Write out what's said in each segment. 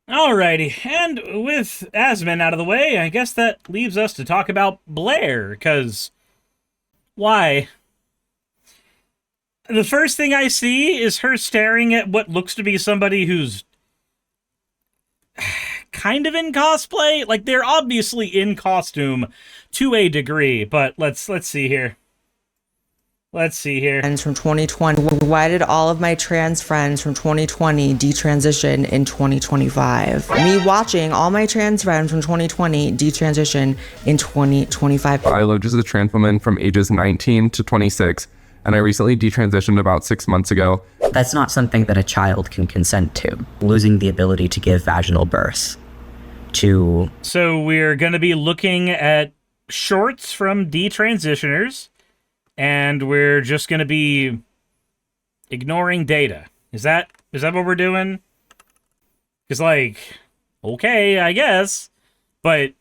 Alrighty, and with Asmin out of the way, I guess that leaves us to talk about Blaire, because why? The first thing I see is her staring at what looks to be somebody who's kind of in cosplay. Like, they're obviously in costume to a degree, but let's see here. Let's see here. Friends from 2020. Why did all of my trans friends from 2020 detransition in 2025? Me watching all my trans friends from 2020 detransition in 2025. I lived as a trans woman from ages 19 to 26, and I recently detransitioned about 6 months ago. That's not something that a child can consent to. Losing the ability to give vaginal birth. So we're going to be looking at shorts from Detransitioners, and we're just going to be ignoring data. Is that what we're doing? Because, like, okay, I guess. But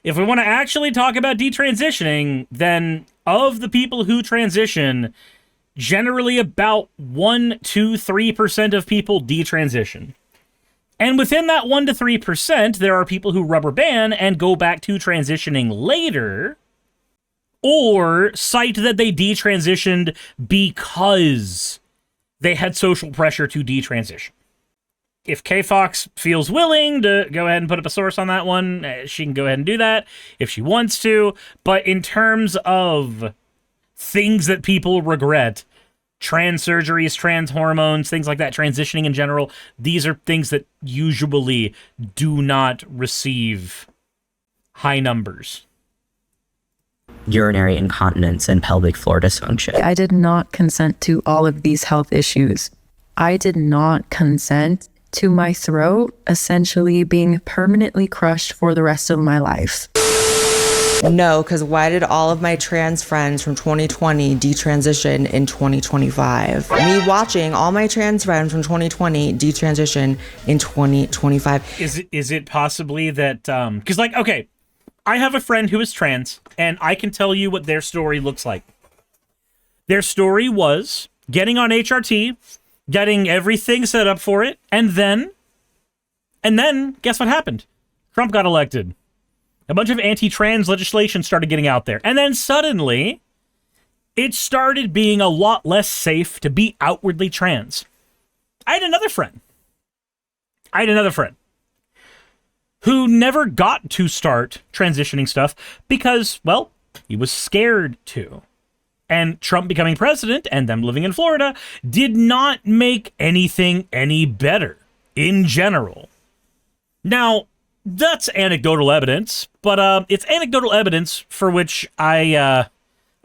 if we want to actually talk about detransitioning, then of the people who transition, generally about 1, 2, 3% of people detransition. And within that 1 to 3%, there are people who rubber band and go back to transitioning later, or cite that they detransitioned because they had social pressure to detransition. If K-Fox feels willing to go ahead and put up a source on that one, she can go ahead and do that if she wants to. But in terms of things that people regret, trans surgeries, trans hormones, things like that, transitioning in general, these are things that usually do not receive high numbers. Urinary incontinence and pelvic floor dysfunction. I did not consent to all of these health issues. I did not consent to my throat essentially being permanently crushed for the rest of my life. No, because why did all of my trans friends from 2020 detransition in 2025? Me watching all my trans friends from 2020 detransition in 2025. Is it possibly that, because, like, okay, I have a friend who is trans, and I can tell you what their story looks like. Their story was getting on HRT, getting everything set up for it, and then, guess what happened? Trump got elected. A bunch of anti-trans legislation started getting out there. And then suddenly, it started being a lot less safe to be outwardly trans. I had another friend who never got to start transitioning stuff because, well, he was scared to. And Trump becoming president and them living in Florida did not make anything any better in general. Now, that's anecdotal evidence, but it's anecdotal evidence for which I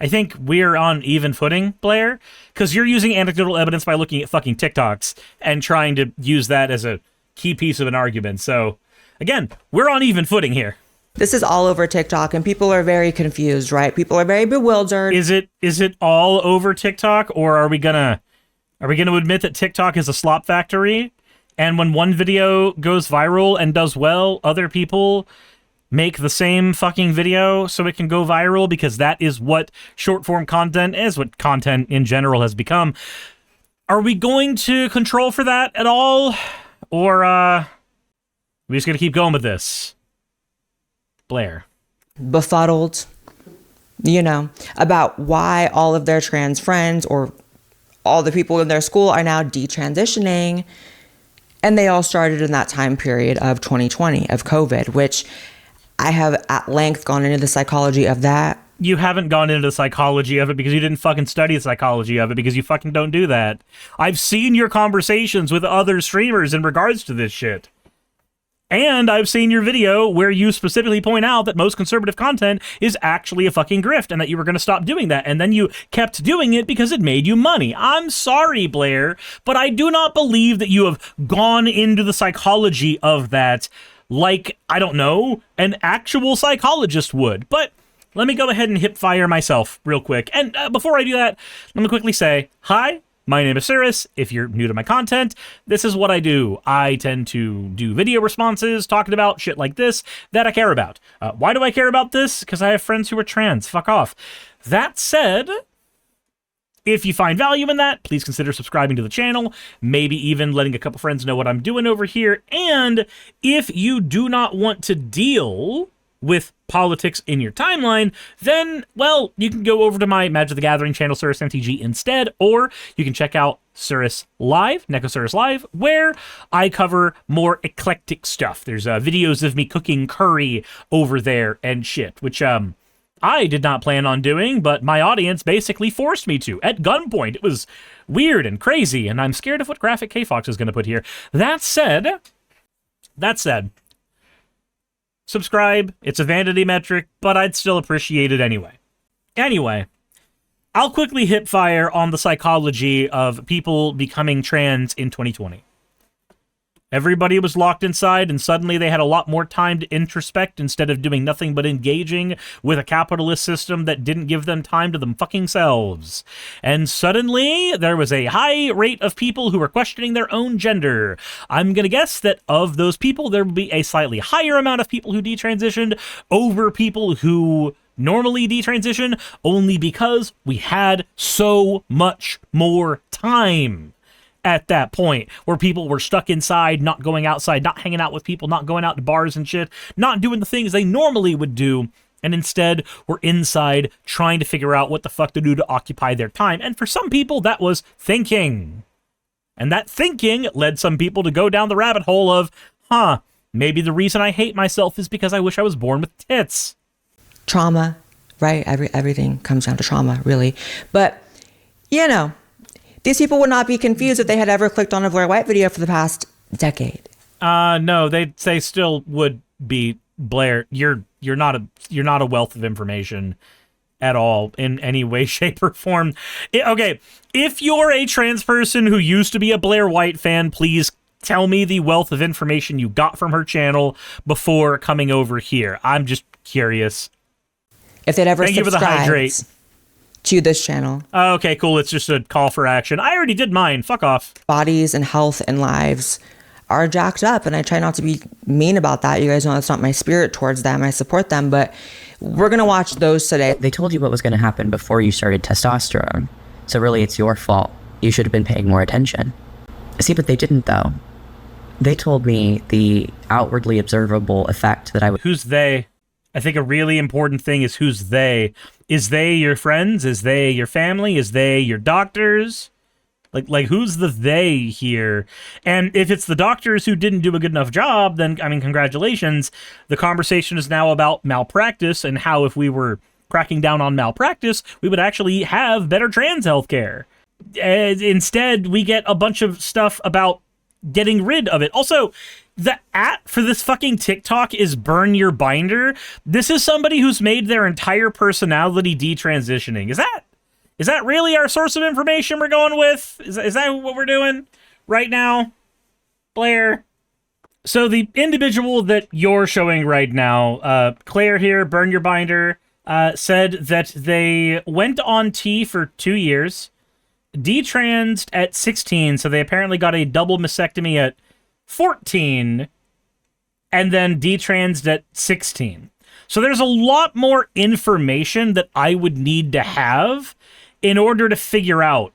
think we're on even footing, Blaire, because you're using anecdotal evidence by looking at fucking TikToks and trying to use that as a key piece of an argument. So, again, we're on even footing here. This is all over TikTok, and people are very confused, right? People are very bewildered. Is it all over TikTok, or are we gonna admit that TikTok is a slop factory? And when one video goes viral and does well, other people make the same fucking video so it can go viral, because that is what short-form content is, what content in general has become. Are we going to control for that at all? Or, we just gonna keep going with this? Blaire. Befuddled, about why all of their trans friends or all the people in their school are now detransitioning. And they all started in that time period of 2020, of COVID, which I have at length gone into the psychology of that. You haven't gone into the psychology of it because you didn't fucking study the psychology of it, because you fucking don't do that. I've seen your conversations with other streamers in regards to this shit. And I've seen your video where you specifically point out that most conservative content is actually a fucking grift and that you were going to stop doing that. And then you kept doing it because it made you money. I'm sorry, Blaire, but I do not believe that you have gone into the psychology of that like, I don't know, an actual psychologist would. But let me go ahead and hip fire myself real quick. And before I do that, let me quickly say, hi. My name is Suris. If you're new to my content, this is what I do. I tend to do video responses talking about shit like this that I care about. Why do I care about this? Because I have friends who are trans. Fuck off. That said, If you find value in that, please consider subscribing to the channel, maybe even letting a couple friends know what I'm doing over here. And if you do not want to deal with politics in your timeline, then, well, you can go over to my Magic the Gathering channel, Suris MTG, instead, or you can check out Suris Live, Suris Live, where I cover more eclectic stuff. There's videos of me cooking curry over there and shit, which I did not plan on doing, but my audience basically forced me to, at gunpoint. It was weird and crazy, and I'm scared of what graphic K-Fox is going to put here. That said, subscribe. It's a vanity metric, but I'd still appreciate it anyway. Anyway, I'll quickly hip fire on the psychology of people becoming trans in 2020. Everybody was locked inside, and suddenly they had a lot more time to introspect instead of doing nothing but engaging with a capitalist system that didn't give them time to them fucking selves. And suddenly, there was a high rate of people who were questioning their own gender. I'm gonna guess that of those people, there will be a slightly higher amount of people who detransitioned over people who normally detransition, only because we had so much more time at that point, where people were stuck inside, not going outside, not hanging out with people, not going out to bars and shit, not doing the things they normally would do, and instead were inside trying to figure out what the fuck to do to occupy their time. And for some people, that was thinking. And that thinking led some people to go down the rabbit hole of, maybe the reason I hate myself is because I wish I was born with tits. Trauma, right? Everything comes down to trauma, really. But, you know, these people would not be confused if they had ever clicked on a Blaire White video for the past decade. No, they still would be. Blaire, you're not a wealth of information at all in any way, shape, or form. Okay, if you're a trans person who used to be a Blaire White fan, please tell me the wealth of information you got from her channel before coming over here. I'm just curious. If they'd ever Thank you for the hydrate to this channel. Okay, cool. It's just a call for action. I already did mine. Fuck off. Bodies and health and lives are jacked up, and I try not to be mean about that. You guys know that's not my spirit towards them. I support them, but we're going to watch those today. They told you what was going to happen before you started testosterone. So really, it's your fault. You should have been paying more attention. See, but they didn't, though. They told me the outwardly observable effect that I would... Who's they? I think a really important thing is who's they. Is they your friends? Is they your family? Is they your doctors? Like who's the they here? And if it's the doctors who didn't do a good enough job, then, I mean, congratulations. The conversation is now about malpractice and how if we were cracking down on malpractice, we would actually have better trans healthcare. Instead, we get a bunch of stuff about getting rid of it. Also, the for this fucking TikTok is Burn Your Binder. This is somebody who's made their entire personality detransitioning. Is that really our source of information we're going with? Is that what we're doing right now, Blaire? So the individual that you're showing right now, Claire here, Burn Your Binder, said that they went on T for 2 years, detransed at 16, so they apparently got a double mastectomy at 14, and then detransed at 16. So there's a lot more information that I would need to have in order to figure out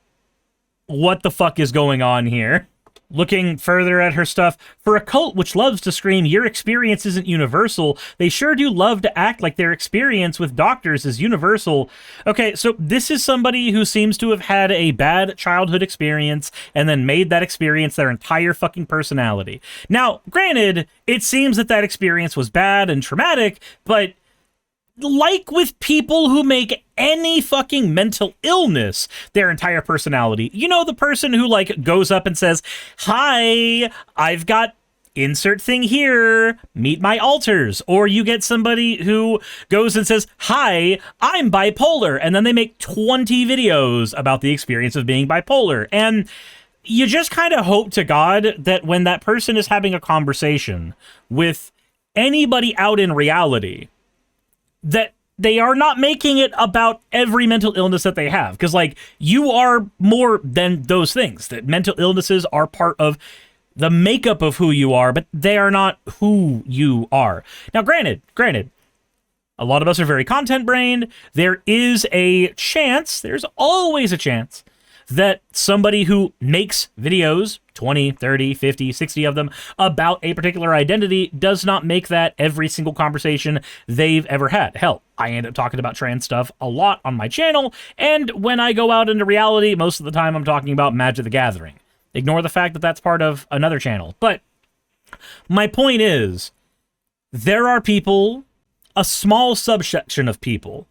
what the fuck is going on here. Looking further at her stuff, for a cult which loves to scream, your experience isn't universal, they sure do love to act like their experience with doctors is universal. Okay, so this is somebody who seems to have had a bad childhood experience and then made that experience their entire fucking personality. Now, granted, it seems that that experience was bad and traumatic, but like with people who make any fucking mental illness their entire personality, you know, the person who like goes up and says, hi, I've got insert thing here, meet my alters. Or you get somebody who goes and says, hi, I'm bipolar. And then they make 20 videos about the experience of being bipolar. And you just kind of hope to God that when that person is having a conversation with anybody out in reality, that they are not making it about every mental illness that they have. Because, like, you are more than those things. That mental illnesses are part of the makeup of who you are, but they are not who you are. Now, granted, A lot of us are very content-brained. There is a chance, there's always a chance, that somebody who makes videos, 20, 30, 50, 60 of them, about a particular identity does not make that every single conversation they've ever had. Hell, I end up talking about trans stuff a lot on my channel, and when I go out into reality, most of the time I'm talking about Magic the Gathering. Ignore the fact that that's part of another channel. But my point is, there are people, a small subsection of people,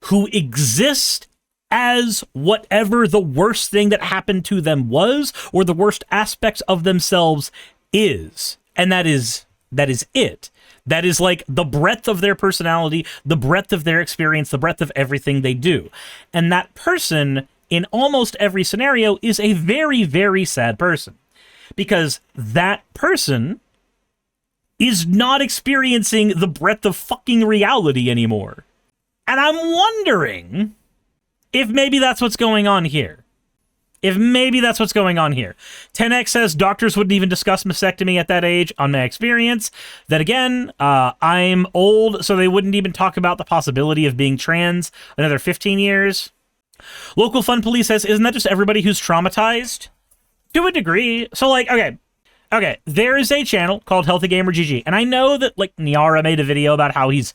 who exist as whatever the worst thing that happened to them was, or the worst aspects of themselves is. And that is it. That is like the breadth of their personality, the breadth of their experience, the breadth of everything they do. And that person, in almost every scenario, is a very, very sad person. Because that person is not experiencing the breadth of fucking reality anymore. And I'm wondering if maybe that's what's going on here. If maybe that's what's going on here. 10x says doctors wouldn't even discuss mastectomy at that age, on my experience. Then again, I'm old, so they wouldn't even talk about the possibility of being trans another 15 years. Local Fun Police says, isn't that just everybody who's traumatized? To a degree. So, like, okay, there is a channel called Healthy Gamer GG, and I know that, like, Nyara made a video about how he's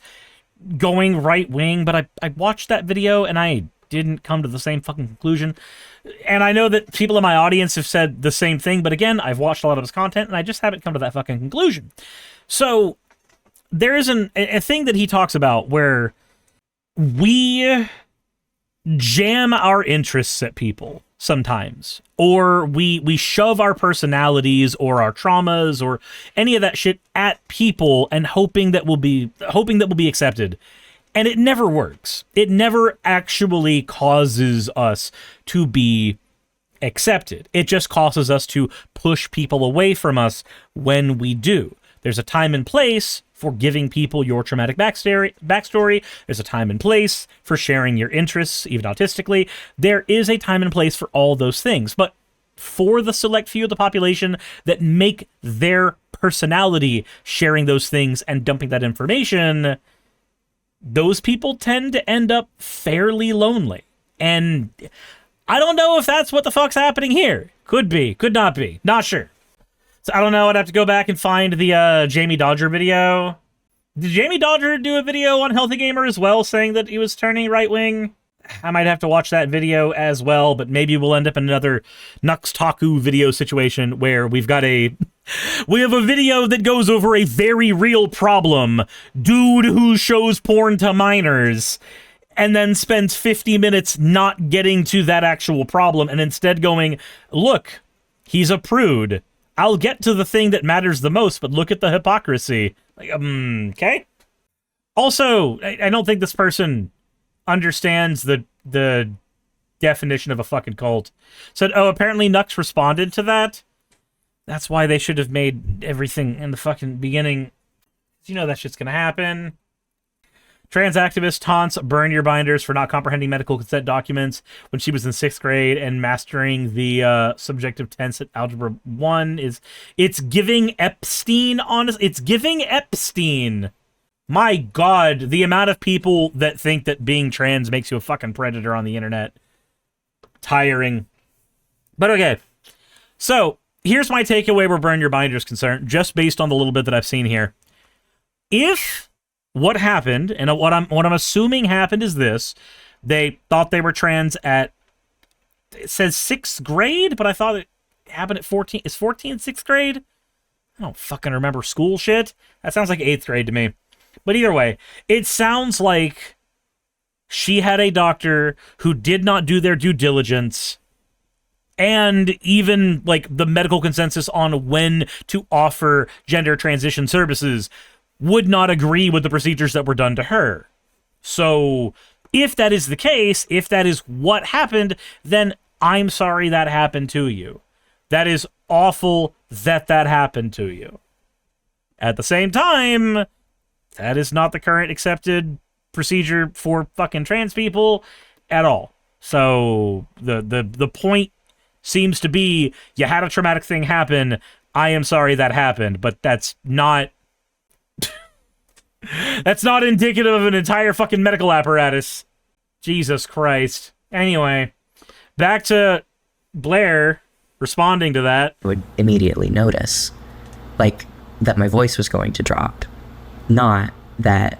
going right-wing, but I watched that video, and I didn't come to the same fucking conclusion. And I know that people in my audience have said the same thing, but again, I've watched a lot of his content, and I just haven't come to that fucking conclusion. So, there is a thing that he talks about where we jam our interests at people sometimes, or we shove our personalities or our traumas or any of that shit at people and hoping that we'll be accepted. And it never works. It never actually causes us to be accepted. It just causes us to push people away from us when we do. There's a time and place for giving people your traumatic backstory. There's a time and place for sharing your interests, even autistically. There is a time and place for all those things. But for the select few of the population that make their personality sharing those things and dumping that information, those people tend to end up fairly lonely. And I don't know if that's what the fuck's happening here. Could be, could not be, not sure. So I don't know, I'd have to go back and find the Jamie Dodger video. Did Jamie Dodger do a video on Healthy Gamer as well, saying that he was turning right-wing? I might have to watch that video as well, but maybe we'll end up in another Nux Taku video situation where we have a video that goes over a very real problem. Dude who shows porn to minors and then spends 50 minutes not getting to that actual problem and instead going, look, he's a prude. I'll get to the thing that matters the most, but look at the hypocrisy. Like, okay? Also, I don't think this person understands the definition of a fucking cult. Said, oh, apparently Nux responded to that. That's why they should have made everything in the fucking beginning. You know that shit's gonna happen. Trans activist taunts burn your binders for not comprehending medical consent documents when she was in 6th grade and mastering the subjective tense at Algebra 1 it's giving Epstein, honestly. It's giving Epstein. My God, the amount of people that think that being trans makes you a fucking predator on the internet. Tiring. But okay. So, here's my takeaway where burn your binder is concerned, just based on the little bit that I've seen here. If what happened, and what I'm assuming happened is this, they thought they were trans at, it says 6th grade, but I thought it happened at 14. Is 14 6th grade? I don't fucking remember school shit. That sounds like 8th grade to me. But either way, it sounds like she had a doctor who did not do their due diligence, and even like the medical consensus on when to offer gender transition services would not agree with the procedures that were done to her. So if that is the case, if that is what happened, then I'm sorry that happened to you. That is awful that happened to you. At the same time, that is not the current accepted procedure for fucking trans people at all. So the point seems to be, you had a traumatic thing happen. I am sorry that happened, but that's not That's not indicative of an entire fucking medical apparatus. Jesus Christ. Anyway, back to Blaire responding to that. I would immediately notice, like, that my voice was going to drop, not that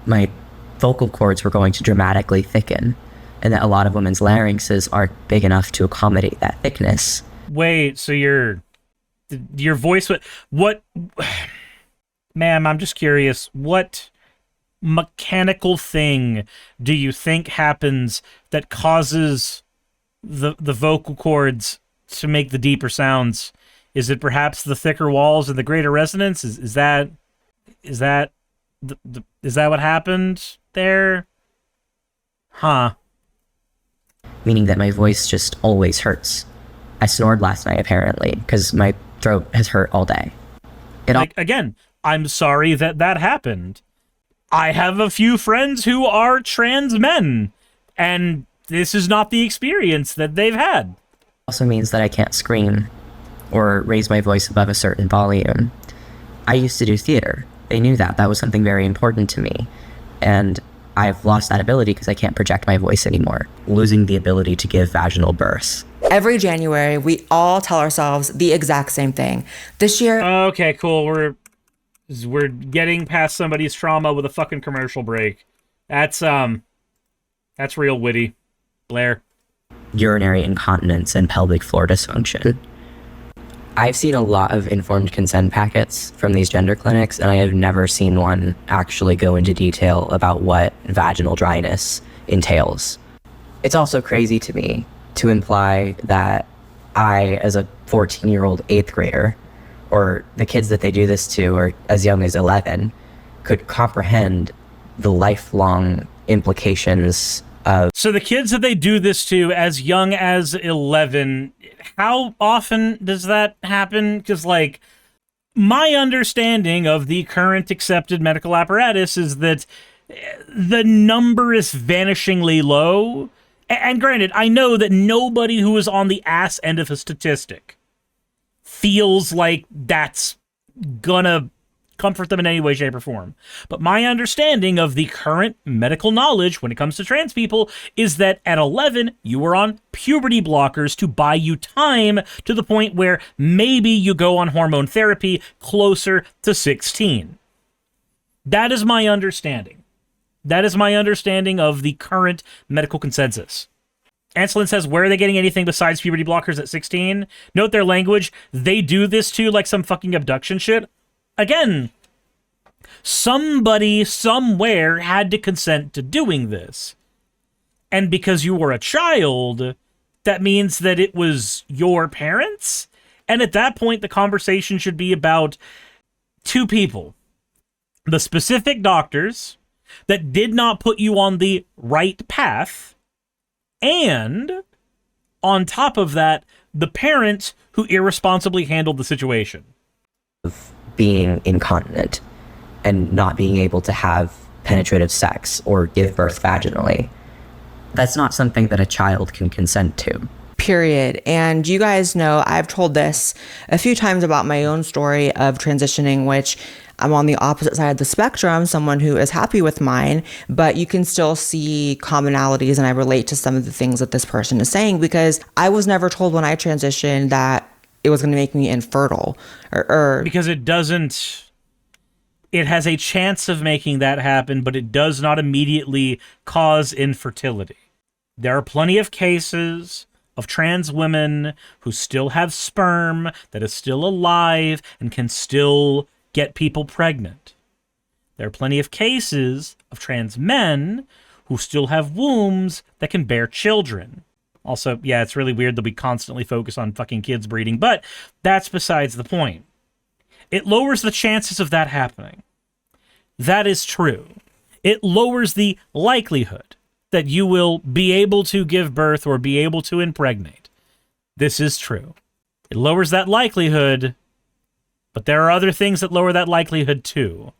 my vocal cords were going to dramatically thicken, and that a lot of women's larynxes aren't big enough to accommodate that thickness. Wait, so your voice, what, ma'am, I'm just curious, what mechanical thing do you think happens that causes the vocal cords to make the deeper sounds? Is it perhaps the thicker walls and the greater resonance? Is that what happened there? Huh. Meaning that my voice just always hurts. I snored last night, apparently, because my throat has hurt all day. Again, I'm sorry that happened. I have a few friends who are trans men, and this is not the experience that they've had. Also means that I can't scream or raise my voice above a certain volume. I used to do theater. They knew that. That was something very important to me. And I've lost that ability because I can't project my voice anymore. Losing the ability to give vaginal birth. Every January, we all tell ourselves the exact same thing. This year... Okay, cool. We're getting past somebody's trauma with a fucking commercial break. That's real witty. Blaire. Urinary incontinence and pelvic floor dysfunction. I've seen a lot of informed consent packets from these gender clinics, and I have never seen one actually go into detail about what vaginal dryness entails. It's also crazy to me to imply that I, as a 14-year-old 8th grader, or the kids that they do this to are as young as 11, could comprehend the lifelong implications of... So the kids that they do this to as young as 11, how often does that happen? Because, like, my understanding of the current accepted medical apparatus is that the number is vanishingly low. And granted, I know that nobody who is on the ass end of a statistic feels like that's gonna comfort them in any way, shape, or form. But my understanding of the current medical knowledge when it comes to trans people is that at 11, you were on puberty blockers to buy you time to the point where maybe you go on hormone therapy closer to 16. That is my understanding. That is my understanding of the current medical consensus. Anselin says, where are they getting anything besides puberty blockers at 16? Note their language. They do this too, like some fucking abduction shit. Again, somebody somewhere had to consent to doing this. And because you were a child, that means that it was your parents? And at that point, the conversation should be about two people. The specific doctors that did not put you on the right path, and on top of that, the parent who irresponsibly handled the situation. Being incontinent and not being able to have penetrative sex or give birth vaginally. That's not something that a child can consent to. Period. And you guys know I've told this a few times about my own story of transitioning, which I'm on the opposite side of the spectrum, someone who is happy with mine, but you can still see commonalities, and I relate to some of the things that this person is saying, because I was never told when I transitioned that it was going to make me infertile. Because it doesn't... It has a chance of making that happen, but it does not immediately cause infertility. There are plenty of cases of trans women who still have sperm that is still alive and can still get people pregnant. There are plenty of cases of trans men who still have wombs that can bear children. Also, yeah, it's really weird that we constantly focus on fucking kids breeding, but that's besides the point. It lowers the chances of that happening. That is true. It lowers the likelihood that you will be able to give birth or be able to impregnate. This is true. It lowers that likelihood, but there are other things that lower that likelihood too,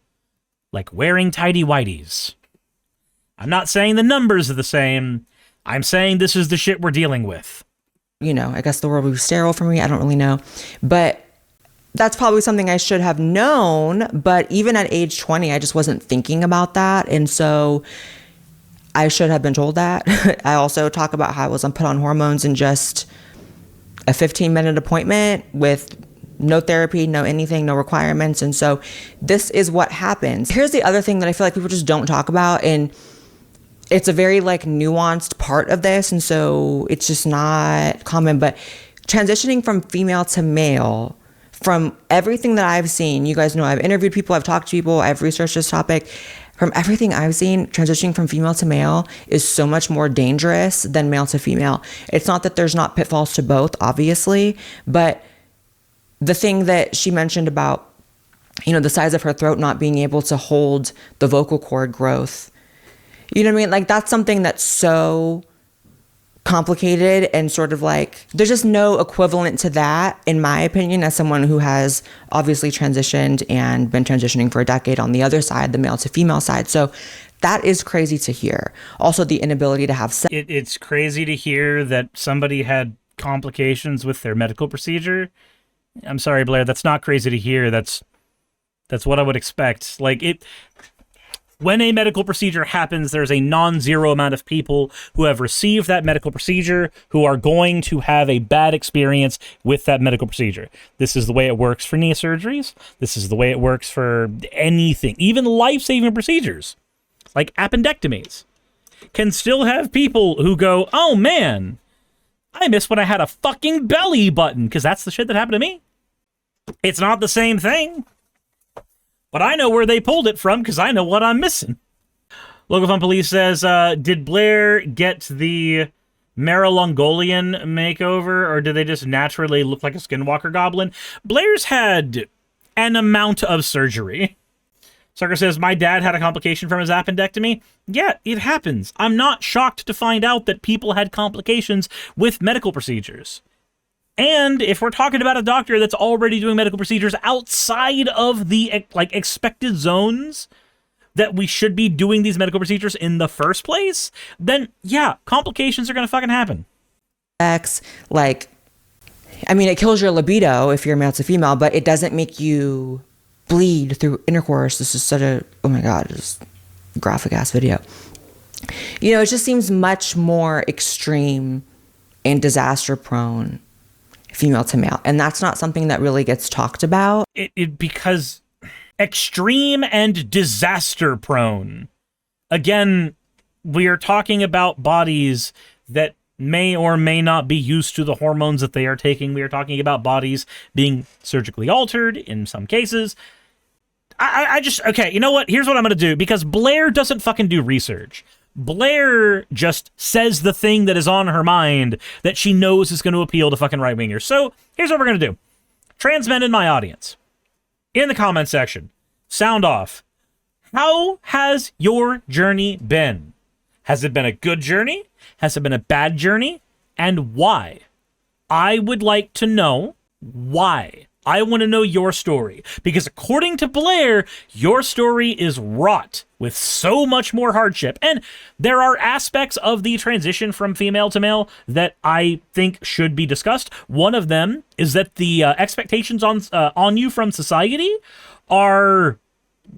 like wearing tidy whities. I'm not saying the numbers are the same. I'm saying this is the shit we're dealing with. You know, I guess the word would be sterile for me. I don't really know. But that's probably something I should have known, but even at age 20, I just wasn't thinking about that. And so I should have been told that. I also talk about how I was put on hormones in just a 15-minute appointment with no therapy, no anything, no requirements. And so this is what happens. Here's the other thing that I feel like people just don't talk about, and it's a very like nuanced part of this, and so it's just not common, but transitioning from female to male, from everything that I've seen, you guys know I've interviewed people, I've talked to people, I've researched this topic. From everything I've seen, transitioning from female to male is so much more dangerous than male to female. It's not that there's not pitfalls to both, obviously, but the thing that she mentioned about, you know, the size of her throat not being able to hold the vocal cord growth, you know what I mean? Like, that's something that's so complicated and sort of like, there's just no equivalent to that, in my opinion, as someone who has obviously transitioned and been transitioning for a decade on the other side, the male to female side. So that is crazy to hear. Also, the inability to have sex. It's crazy to hear that somebody had complications with their medical procedure. I'm sorry, Blaire, that's not crazy to hear. That's what I would expect. Like, when a medical procedure happens, there's a non-zero amount of people who have received that medical procedure who are going to have a bad experience with that medical procedure. This is the way it works for knee surgeries. This is the way it works for anything. Even life-saving procedures, like appendectomies, can still have people who go, oh man, I miss when I had a fucking belly button, because that's the shit that happened to me. It's not the same thing, but I know where they pulled it from because I know what I'm missing. Local Fun Police says, did Blaire get the Maralongolian makeover, or did they just naturally look like a skinwalker goblin? Blaire's had an amount of surgery. Sucker says, my dad had a complication from his appendectomy. Yeah, it happens. I'm not shocked to find out that people had complications with medical procedures. And if we're talking about a doctor that's already doing medical procedures outside of the like expected zones that we should be doing these medical procedures in the first place, then yeah, complications are gonna fucking happen. Like, I mean, it kills your libido if you're male to female, but it doesn't make you bleed through intercourse. This is such a, oh my God, just graphic ass video. You know, it just seems much more extreme and disaster prone female to male, and that's not something that really gets talked about. Because extreme and disaster prone. Again, we are talking about bodies that may or may not be used to the hormones that they are taking. We are talking about bodies being surgically altered in some cases. I just, okay, you know what? Here's what I'm going to do, because Blaire doesn't fucking do research. Blaire just says the thing that is on her mind that she knows is going to appeal to fucking right-wingers. So here's what we're going to do. Trans men in my audience, in the comment section, sound off. How has your journey been? Has it been a good journey? Has it been a bad journey? And why? I would like to know why. I want to know your story, because according to Blaire, your story is wrought with so much more hardship. And there are aspects of the transition from female to male that I think should be discussed. One of them is that the expectations on you from society are,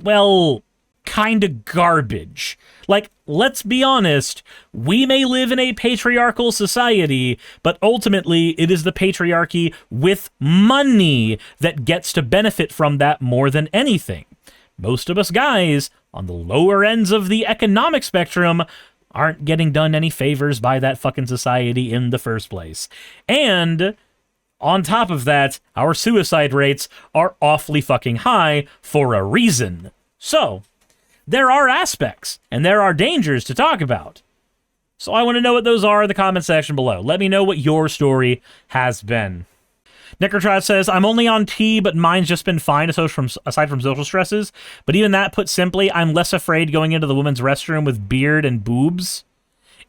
well, kind of garbage. Like, let's be honest, we may live in a patriarchal society, but ultimately it is the patriarchy with money that gets to benefit from that more than anything. Most of us guys on the lower ends of the economic spectrum aren't getting done any favors by that fucking society in the first place. And on top of that, our suicide rates are awfully fucking high for a reason. So there are aspects and there are dangers to talk about. So I want to know what those are in the comment section below. Let me know what your story has been. Necrotrad says, I'm only on T, but mine's just been fine aside from social stresses. But even that, put simply, I'm less afraid going into the women's restroom with beard and boobs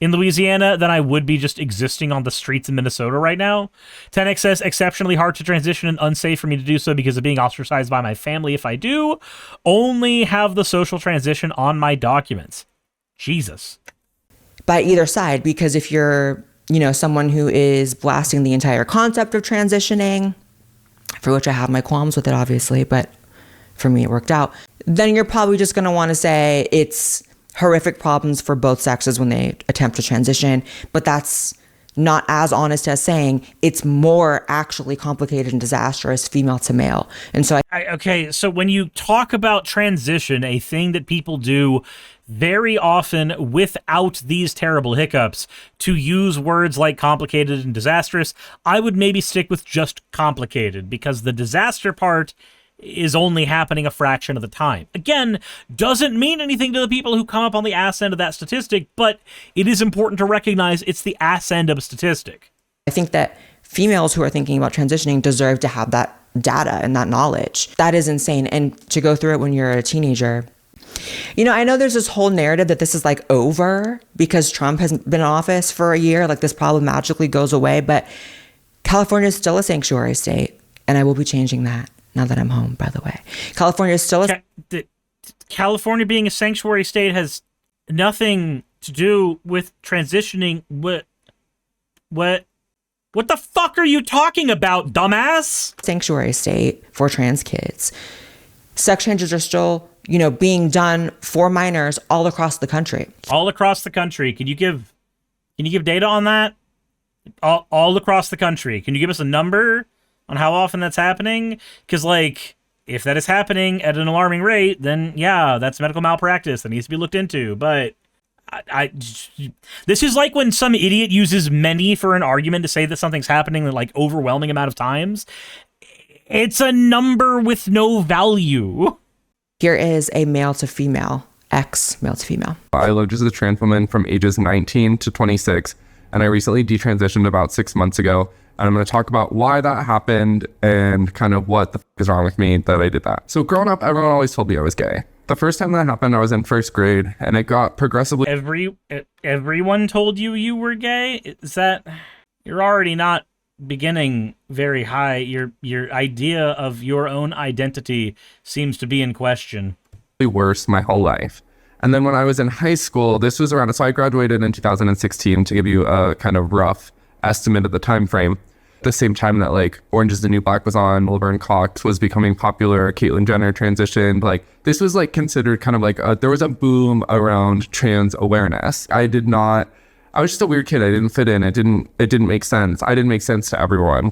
in Louisiana than I would be just existing on the streets in Minnesota right now. 10x says, exceptionally hard to transition and unsafe for me to do so because of being ostracized by my family if I do. Only have the social transition on my documents. Jesus. By either side, because if you're, you know, someone who is blasting the entire concept of transitioning, for which I have my qualms with it, obviously, but for me, it worked out. Then you're probably just going to want to say it's horrific problems for both sexes when they attempt to transition, but that's not as honest as saying it's more actually complicated and disastrous female to male. And so okay, so when you talk about transition, a thing that people do very often without these terrible hiccups, to use words like complicated and disastrous, I would maybe stick with just complicated, because the disaster part is only happening a fraction of the time. Again, doesn't mean anything to the people who come up on the ass end of that statistic, but it is important to recognize it's the ass end of a statistic. I think that females who are thinking about transitioning deserve to have that data and that knowledge. That is insane. And to go through it when you're a teenager, you know, I know there's this whole narrative that this is like over because Trump has been in office for a year, like this problem magically goes away, but California is still a sanctuary state, and I will be changing that now that I'm home, by the way. California is still California being a sanctuary state has nothing to do with transitioning. What the fuck are you talking about, dumbass? Sanctuary state for trans kids. Sex changes are still, you know, being done for minors all across the country. All across the country. Can you give data on that? All across the country. Can you give us a number on how often that's happening? Because, like, if that is happening at an alarming rate, then yeah, that's medical malpractice that needs to be looked into. But this is like when some idiot uses many for an argument to say that something's happening like overwhelming amount of times. It's a number with no value. Here is a male to female, ex male to female. I lived as a trans woman from ages 19 to 26, and I recently detransitioned about 6 months ago. And I'm going to talk about why that happened and kind of what the fuck is wrong with me that I did that. So growing up, everyone always told me I was gay. The first time that happened, I was in first grade, and it got progressively... Everyone told you were gay? Is that... You're already not beginning very high. Your idea of your own identity seems to be in question. ...worse my whole life. And then when I was in high school, this was around... So I graduated in 2016, to give you a kind of rough estimate of the time frame. The same time that like Orange is the New Black was on, Laverne Cox was becoming popular, Caitlyn Jenner transitioned, like this was like considered kind of like there was a boom around trans awareness. I was just a weird kid. I didn't fit in. It didn't make sense. I didn't make sense to everyone.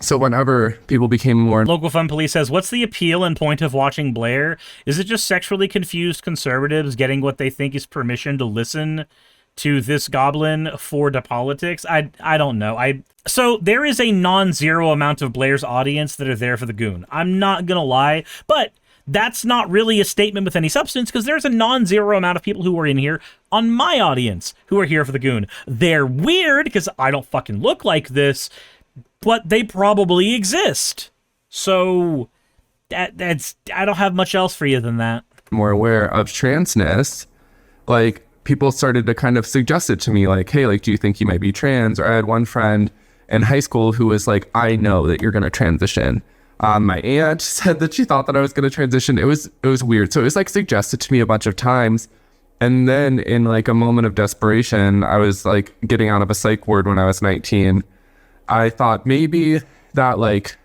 So whenever people became more... Local Fun Police says, what's the appeal and point of watching Blaire? Is it just sexually confused conservatives getting what they think is permission to listen to this goblin for the politics? I don't know. So there is a non-zero amount of Blaire's audience that are there for the goon. I'm not gonna lie, but that's not really a statement with any substance, because there's a non-zero amount of people who are in here on my audience who are here for the goon. They're weird because I don't fucking look like this, but they probably exist. So that's I don't have much else for you than that. More aware of transness, like people started to kind of suggest it to me, like, hey, like, do you think you might be trans? Or I had one friend in high school who was like, I know that you're going to transition. My aunt said that she thought that I was going to transition. It was weird. So it was like suggested to me a bunch of times. And then in like a moment of desperation, I was like getting out of a psych ward when I was 19. I thought maybe that like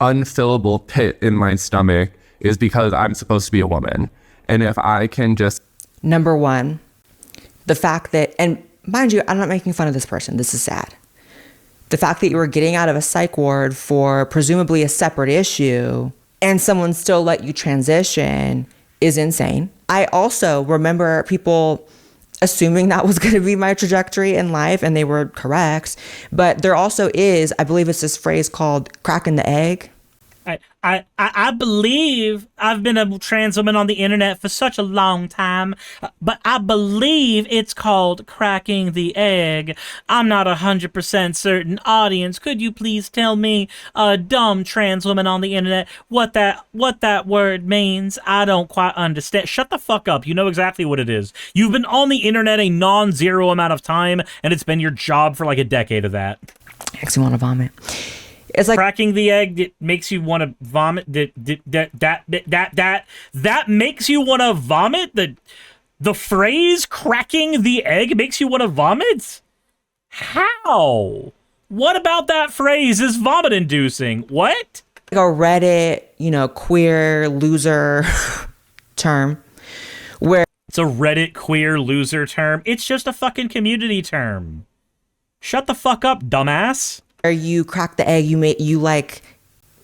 unfillable pit in my stomach is because I'm supposed to be a woman. And if I can just... Number one, the fact that, and mind you, I'm not making fun of this person. This is sad. The fact that you were getting out of a psych ward for presumably a separate issue and someone still let you transition is insane. I also remember people assuming that was going to be my trajectory in life, and they were correct. But there also is, I believe it's this phrase called cracking the egg. I believe I've been a trans woman on the internet for such a long time, but I believe it's called cracking the egg. I'm not 100% certain. Audience, could you please tell me, a dumb trans woman on the internet, what that word means? I don't quite understand. Shut the fuck up. You know exactly what it is. You've been on the internet a non-zero amount of time, and it's been your job for like a decade of that. Makes me want to vomit. It's like cracking the egg that makes you want to vomit. That makes you want to vomit. The phrase "cracking the egg" makes you want to vomit. How? What about that phrase is vomit inducing? What? Like a Reddit, queer loser term where It's a Reddit queer loser term. It's just a fucking community term. Shut the fuck up, dumbass. you crack the egg, you like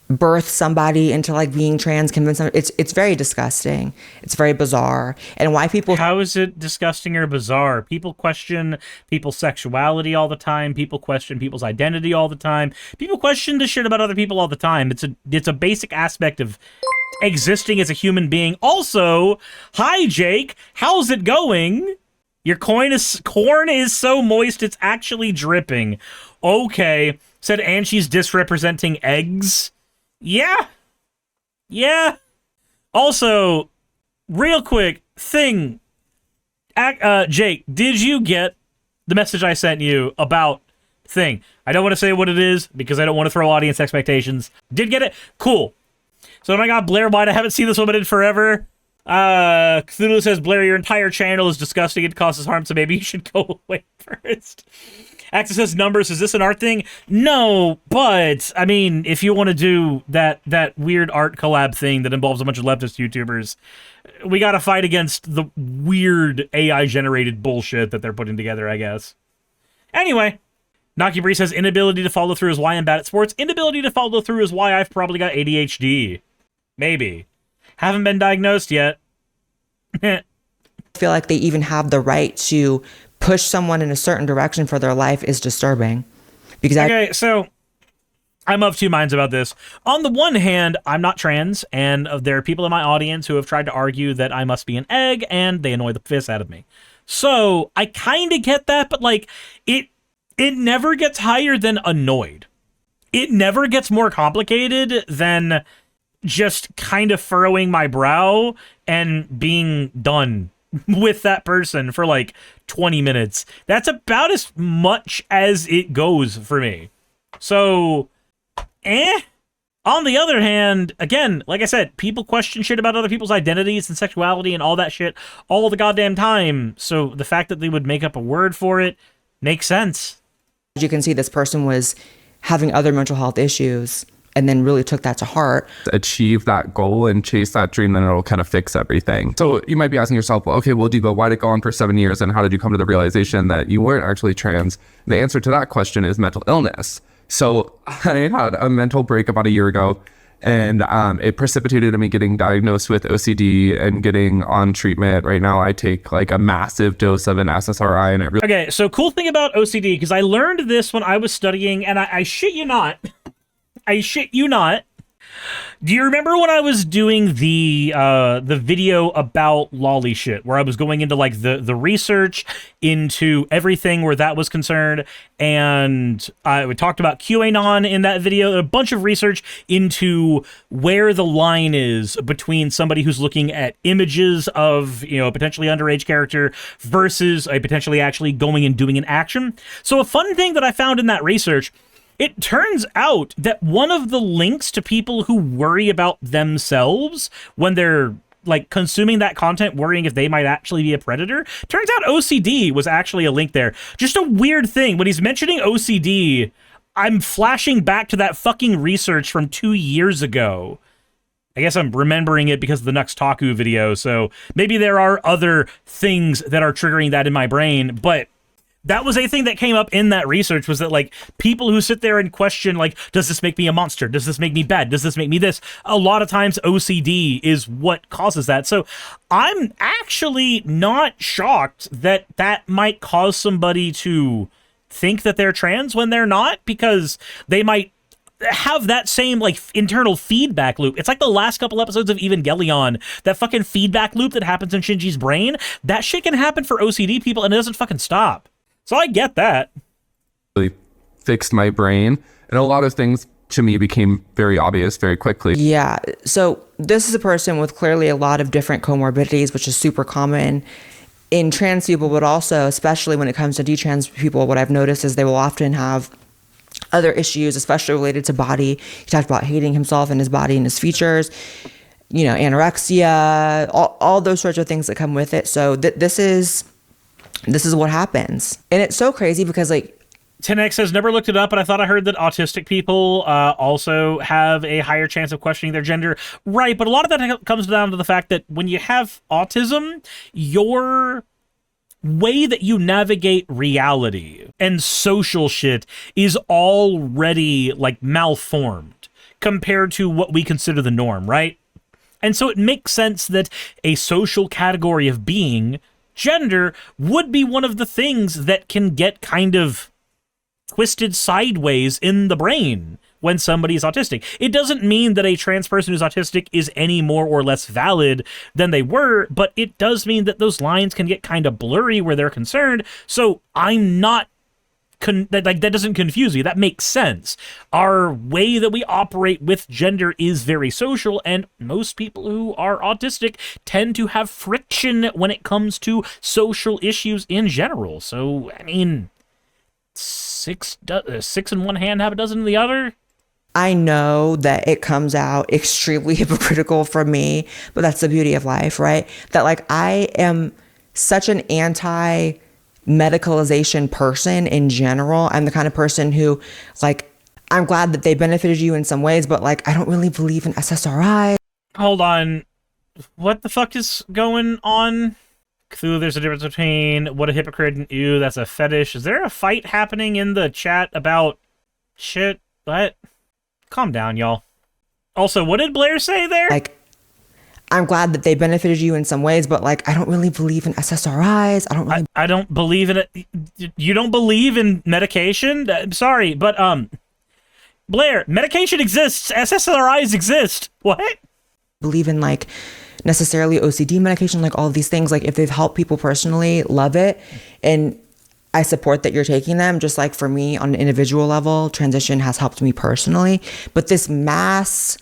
birth somebody into like being trans, convince them. It's very disgusting. It's very bizarre. And why people How is it disgusting or bizarre? People question people's sexuality all the time. People question people's identity all the time. People question the shit about other people all the time. It's a basic aspect of existing as a human being. Also, hi Jake, how's it going? Your corn is so moist it's actually dripping. Okay, said Angie's disrepresenting eggs. Yeah. Also, real quick thing, Jake, did you get the message I sent you about thing? I don't want to say what it is because I don't want to throw audience expectations. Did get it? Cool. So, oh my god, Blaire White, I haven't seen this woman in forever. Cthulhu says, Blaire, your entire channel is disgusting. It causes harm, so maybe you should go away first. Access says, numbers, is this an art thing? No, but, I mean, if you want to do that weird art collab thing that involves a bunch of leftist YouTubers, we gotta fight against the weird AI-generated bullshit that they're putting together, I guess. Anyway, Naki Bree says, inability to follow through is why I'm bad at sports. Inability to follow through is why I've probably got ADHD. Maybe. Haven't been diagnosed yet. feel like they even have the right to push someone in a certain direction for their life is disturbing. Because so I'm of two minds about this. On the one hand, I'm not trans, and there are people in my audience who have tried to argue that I must be an egg, and they annoy the piss out of me. So I kind of get that, but like it never gets higher than annoyed. It never gets more complicated than just kind of furrowing my brow and being done with that person for like 20 minutes. That's about as much as it goes for me. So, On the other hand, again, like I said, people question shit about other people's identities and sexuality and all that shit all the goddamn time. So the fact that they would make up a word for it makes sense. you can see this person was having other mental health issues and then really took that to heart. Achieve that goal and chase that dream, then it'll kind of fix everything. So you might be asking yourself, well, okay, well, Diva, why did it go on for 7 years? And how did you come to the realization that you weren't actually trans? The answer to that question is mental illness. So I had a mental break about a year ago, and it precipitated me getting diagnosed with OCD and getting on treatment. Right now, I take like a massive dose of an SSRI, and it really... Okay, so cool thing about OCD, because I learned this when I was studying, and I shit you not, do you remember when I was doing the video about lolly shit, where I was going into like the research into everything where that was concerned, and we talked about QAnon in that video, a bunch of research into where the line is between somebody who's looking at images of, a potentially underage character versus a potentially actually going and doing an action. So a fun thing that I found in that research, it turns out that one of the links to people who worry about themselves when they're like consuming that content, worrying if they might actually be a predator, turns out OCD was actually a link there. Just a weird thing. When he's mentioning OCD, I'm flashing back to that fucking research from 2 years ago. I guess I'm remembering it because of the Nux Taku video, so maybe there are other things that are triggering that in my brain, but that was a thing that came up in that research, was that like people who sit there and question like, does this make me a monster? Does this make me bad? Does this make me this? A lot of times OCD is what causes that. So I'm actually not shocked that that might cause somebody to think that they're trans when they're not, because they might have that same like internal feedback loop. It's like the last couple episodes of Evangelion, that fucking feedback loop that happens in Shinji's brain. That shit can happen for OCD people and it doesn't fucking stop. So I get that. Really fixed my brain, and a lot of things to me became very obvious very quickly. Yeah. So this is a person with clearly a lot of different comorbidities, which is super common in trans people, but also, especially when it comes to detrans people, what I've noticed is they will often have other issues, especially related to body. He talked about hating himself and his body and his features, anorexia, all those sorts of things that come with it. So this is what happens. And it's so crazy because like 10x says, never looked it up, but I thought I heard that autistic people also have a higher chance of questioning their gender. Right, but a lot of that comes down to the fact that when you have autism, your way that you navigate reality and social shit is already, like, malformed compared to what we consider the norm, right? And so it makes sense that a social category of being, gender, would be one of the things that can get kind of twisted sideways in the brain when somebody's autistic. It doesn't mean that a trans person who's autistic is any more or less valid than they were, but it does mean that those lines can get kind of blurry where they're concerned. So I'm not that doesn't confuse you. That makes sense. Our way that we operate with gender is very social, and most people who are autistic tend to have friction when it comes to social issues in general. So, I mean, six in one hand, half a dozen in the other. I know that it comes out extremely hypocritical from me, but that's the beauty of life, right? That, like, I am such an anti-medicalization person in general. I'm the kind of person who, like, I'm glad that they benefited you in some ways, but, like, I don't really believe in SSRI. Hold on. What the fuck is going on? Cthulhu, there's a difference between what a hypocrite and ew, that's a fetish. Is there a fight happening in the chat about shit? What? Calm down, y'all. Also, what did Blaire say there? Like, I'm glad that they benefited you in some ways, but, like, I don't really believe in SSRIs. I don't believe in it. You don't believe in medication? I'm sorry, but, Blaire, medication exists. SSRIs exist. What? Believe in, like, necessarily OCD medication, like all of these things. Like, if they've helped people personally, love it. And I support that you're taking them. Just like for me on an individual level, transition has helped me personally. But this mass,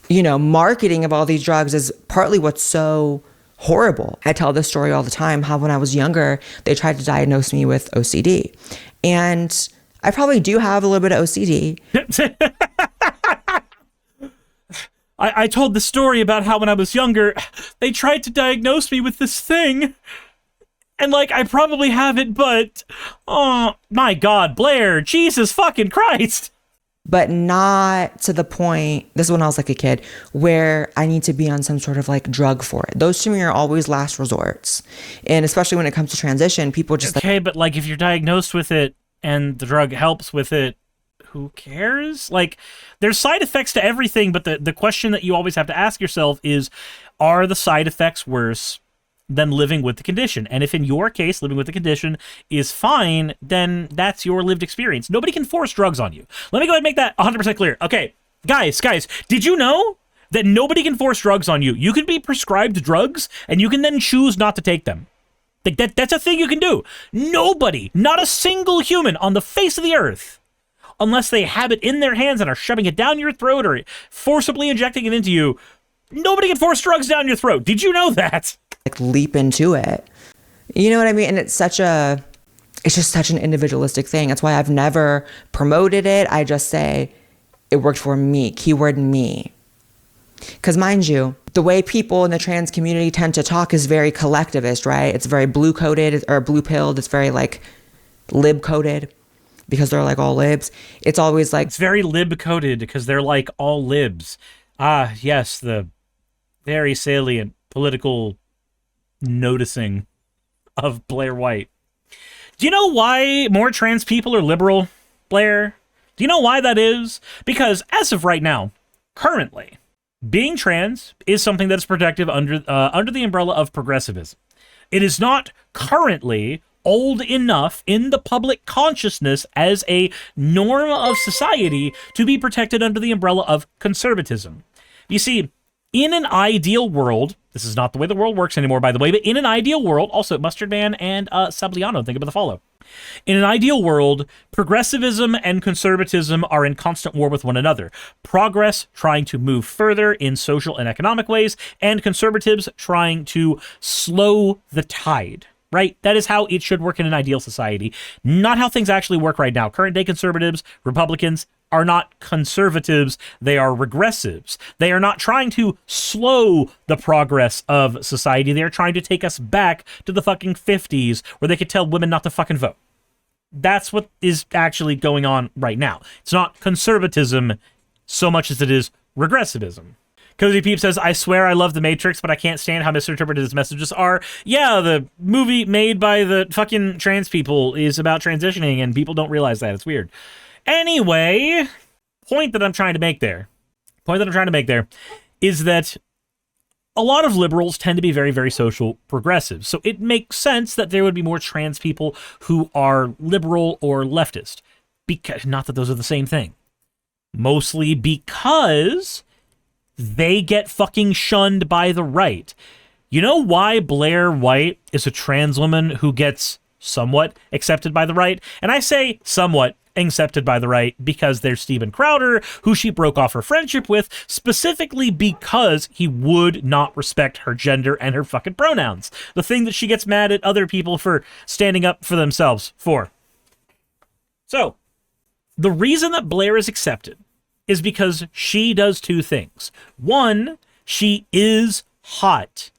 marketing of all these drugs is partly what's so horrible. I tell this story all the time, how when I was younger, they tried to diagnose me with OCD. And I probably do have a little bit of OCD. I told the story about how when I was younger, they tried to diagnose me with this thing. And, like, I probably have it, but, oh, my God, Blaire, Jesus fucking Christ. But not to the point, this is when I was like a kid, where I need to be on some sort of, like, drug for it. Those to me are always last resorts. And especially when it comes to transition, people just okay, but, like, if you're diagnosed with it and the drug helps with it, who cares? Like, there's side effects to everything, but the question that you always have to ask yourself is, are the side effects worse than living with the condition? And if in your case, living with the condition is fine, then that's your lived experience. Nobody can force drugs on you. Let me go ahead and make that 100% clear. Okay, guys, did you know that nobody can force drugs on you? You can be prescribed drugs, and you can then choose not to take them. Like, that's a thing you can do. Nobody, not a single human on the face of the earth, unless they have it in their hands and are shoving it down your throat or forcibly injecting it into you, nobody can force drugs down your throat. Did you know that? like leap into it. You know what I mean? And it's just such an individualistic thing. That's why I've never promoted it. I just say it worked for me, keyword me. Because mind you, the way people in the trans community tend to talk is very collectivist, right? It's very blue coded or blue pilled. It's very like lib coded because they're like all libs. It's always like, it's very lib coded because they're like all libs. Ah, yes, the very salient political noticing of Blaire White. Do you know why more trans people are liberal, Blaire? Do you know why that is? Because as of right now, currently, being trans is something that is protected under the umbrella of progressivism. It is not currently old enough in the public consciousness as a norm of society to be protected under the umbrella of conservatism. You see, in an ideal world, this is not the way the world works anymore, by the way, but in an ideal world, also Mustard Man and Sabliano, think about the follow. In an ideal world, progressivism and conservatism are in constant war with one another. Progress trying to move further in social and economic ways, and conservatives trying to slow the tide, right? That is how it should work in an ideal society. Not how things actually work right now. Current day conservatives, Republicans, are not conservatives, they are regressives. They are not trying to slow the progress of society, they are trying to take us back to the fucking 50s where they could tell women not to fucking vote. That's what is actually going on right now. It's not conservatism so much as it is regressivism. Cozy Peep says, I swear I love The Matrix, but I can't stand how misinterpreted his messages are. Yeah, the movie made by the fucking trans people is about transitioning, and people don't realize that. It's weird. Anyway, point that I'm trying to make there is that a lot of liberals tend to be very, very social progressive. So it makes sense that there would be more trans people who are liberal or leftist. Because, not that those are the same thing. Mostly because they get fucking shunned by the right. You know why Blaire White is a trans woman who gets somewhat accepted by the right? And I say somewhat accepted by the right because there's Steven Crowder, who she broke off her friendship with, specifically because he would not respect her gender and her fucking pronouns. The thing that she gets mad at other people for standing up for themselves for. So, the reason that Blaire is accepted is because she does two things. One, she is hot.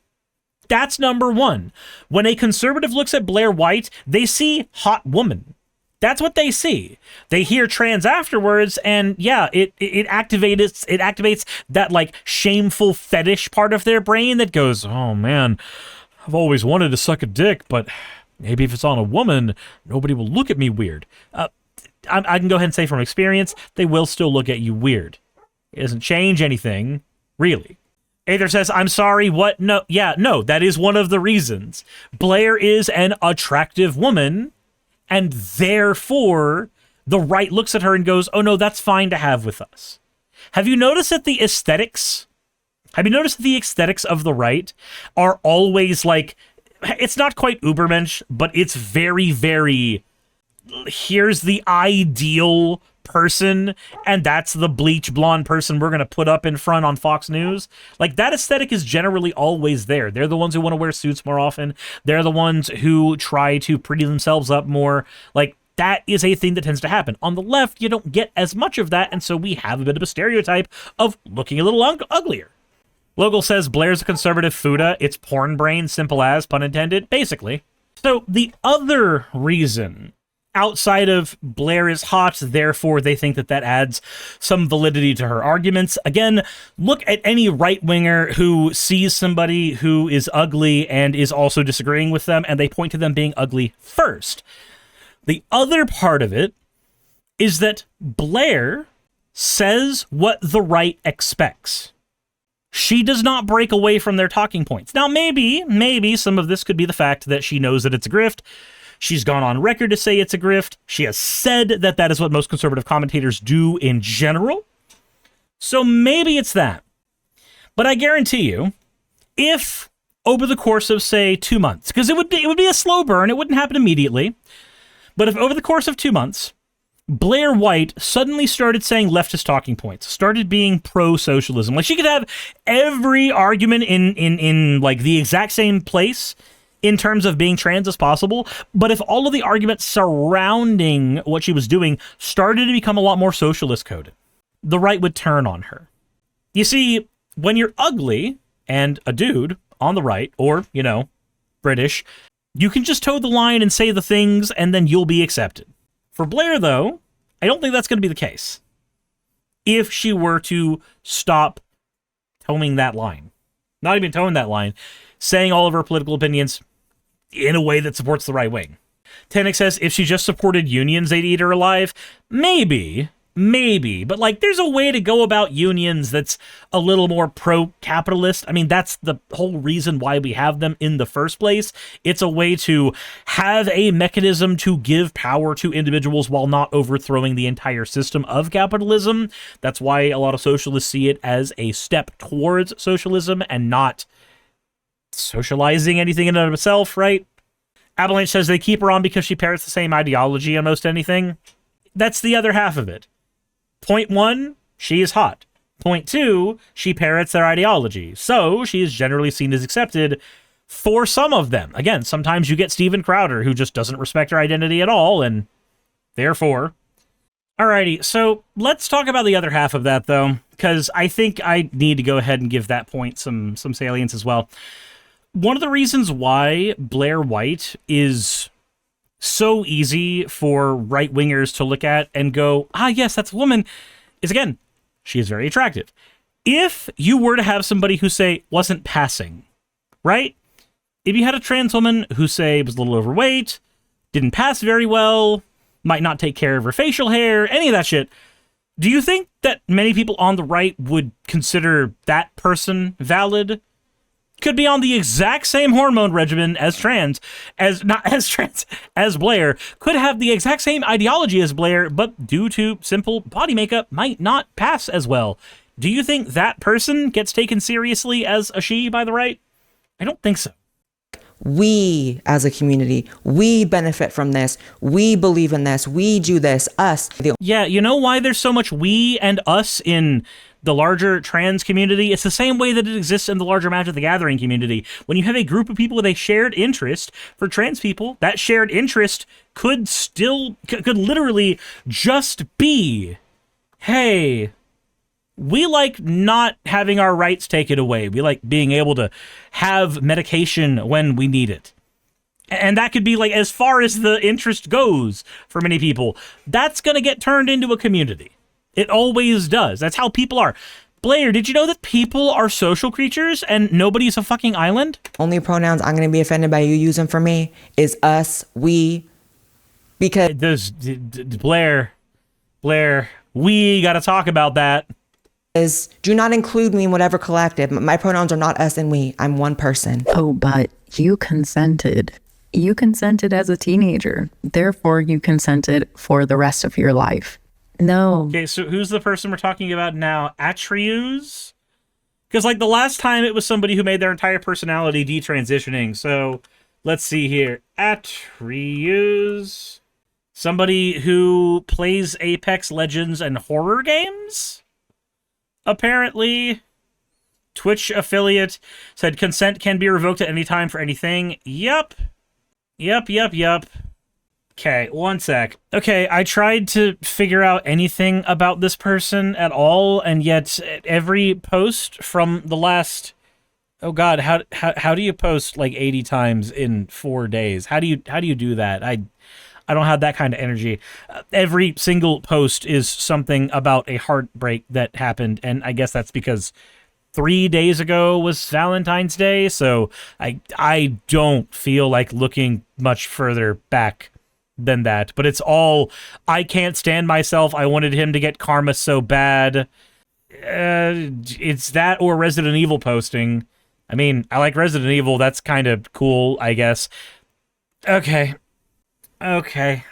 That's number one. When a conservative looks at Blaire White, they see hot woman. That's what they see. They hear trans afterwards, and yeah, it activates that like shameful fetish part of their brain that goes, oh man, I've always wanted to suck a dick, but maybe if it's on a woman, nobody will look at me weird. I can go ahead and say from experience, they will still look at you weird. It doesn't change anything, really. Aether says, I'm sorry, what? No, yeah, no, that is one of the reasons. Blaire is an attractive woman, and therefore, the right looks at her and goes, oh no, that's fine to have with us. Have you noticed that the aesthetics of the right are always like, it's not quite Ubermensch, but it's very, very, here's the ideal person, and that's the bleach blonde person we're going to put up in front on Fox News. Like, that aesthetic is generally always there. They're the ones who want to wear suits more often. They're the ones who try to pretty themselves up more. Like, that is a thing that tends to happen. On the left, you don't get as much of that, and so we have a bit of a stereotype of looking a little uglier. Logal says, Blaire's a conservative Fuda. It's porn brain, simple as, pun intended, basically. So the other reason outside of Blaire is hot, therefore they think that that adds some validity to her arguments. Again, look at any right-winger who sees somebody who is ugly and is also disagreeing with them, and they point to them being ugly first. The other part of it is that Blaire says what the right expects. She does not break away from their talking points. Now, maybe some of this could be the fact that she knows that it's a grift. She's gone on record to say it's a grift. She has said that that is what most conservative commentators do in general. So maybe it's that. But I guarantee you, if over the course of, say, 2 months, because it would be a slow burn, it wouldn't happen immediately, but if over the course of 2 months, Blaire White suddenly started saying leftist talking points, started being pro-socialism, like she could have every argument in like the exact same place in terms of being trans as possible, but if all of the arguments surrounding what she was doing started to become a lot more socialist coded, the right would turn on her. You see, when you're ugly and a dude on the right, or, you know, British, you can just toe the line and say the things and then you'll be accepted. For Blaire, though, I don't think that's going to be the case. If she were to stop towing that line, not even towing that line, saying all of her political opinions in a way that supports the right wing. Tenek says, if she just supported unions, they'd eat her alive. Maybe, but like, there's a way to go about unions that's a little more pro-capitalist. I mean, that's the whole reason why we have them in the first place. It's a way to have a mechanism to give power to individuals while not overthrowing the entire system of capitalism. That's why a lot of socialists see it as a step towards socialism and not socializing anything in and of itself, right? Avalanche says they keep her on because she parrots the same ideology on most anything. That's the other half of it. Point one, she is hot. Point two, she parrots their ideology. So she is generally seen as accepted for some of them. Again, sometimes you get Steven Crowder who just doesn't respect her identity at all, and therefore. Alrighty, so let's talk about the other half of that, though, because I think I need to go ahead and give that point some salience as well. One of the reasons why Blaire White is so easy for right-wingers to look at and go, ah, yes, that's a woman, is, again, she is very attractive. If you were to have somebody who, say, wasn't passing, right? If you had a trans woman who, say, was a little overweight, didn't pass very well, might not take care of her facial hair, any of that shit, do you think that many people on the right would consider that person valid? Could be on the exact same hormone regimen as as Blaire, could have the exact same ideology as Blaire, but due to simple body makeup might not pass as well. Do you think that person gets taken seriously as a she by the right? I don't think so. We, as a community, we benefit from this. We believe in this. We do this. Us. Yeah, you know why there's so much we and us in the larger trans community? It's the same way that it exists in the larger Magic the Gathering community. When you have a group of people with a shared interest, for trans people, that shared interest could literally just be, hey, we like not having our rights taken away. We like being able to have medication when we need it. And that could be like as far as the interest goes for many people. That's going to get turned into a community. It always does. That's how people are. Blaire, did you know that people are social creatures and nobody's a fucking island? Only pronouns I'm going to be offended by you using for me is us, we, because... Blaire, we got to talk about that. Do not include me in whatever collective. My pronouns are not us and we. I'm one person. Oh, but you consented. You consented as a teenager. Therefore, you consented for the rest of your life. No. Okay, so who's the person we're talking about now? Attribution? Because, like, the last time it was somebody who made their entire personality detransitioning. So, let's see here. Attribution. Somebody who plays Apex Legends and horror games? Apparently. Twitch affiliate said consent can be revoked at any time for anything. Yup. Okay, one sec. Okay, I tried to figure out anything about this person at all, and yet every post from the last... Oh god, how do you post like 80 times in 4 days? How do you do that? I don't have that kind of energy. Every single post is something about a heartbreak that happened, and I guess that's because 3 days ago was Valentine's Day, so I don't feel like looking much further back than that. But it's all, I can't stand myself. I wanted him to get karma so bad. It's that or Resident Evil posting. I mean, I like Resident Evil. That's kind of cool, I guess. Okay. It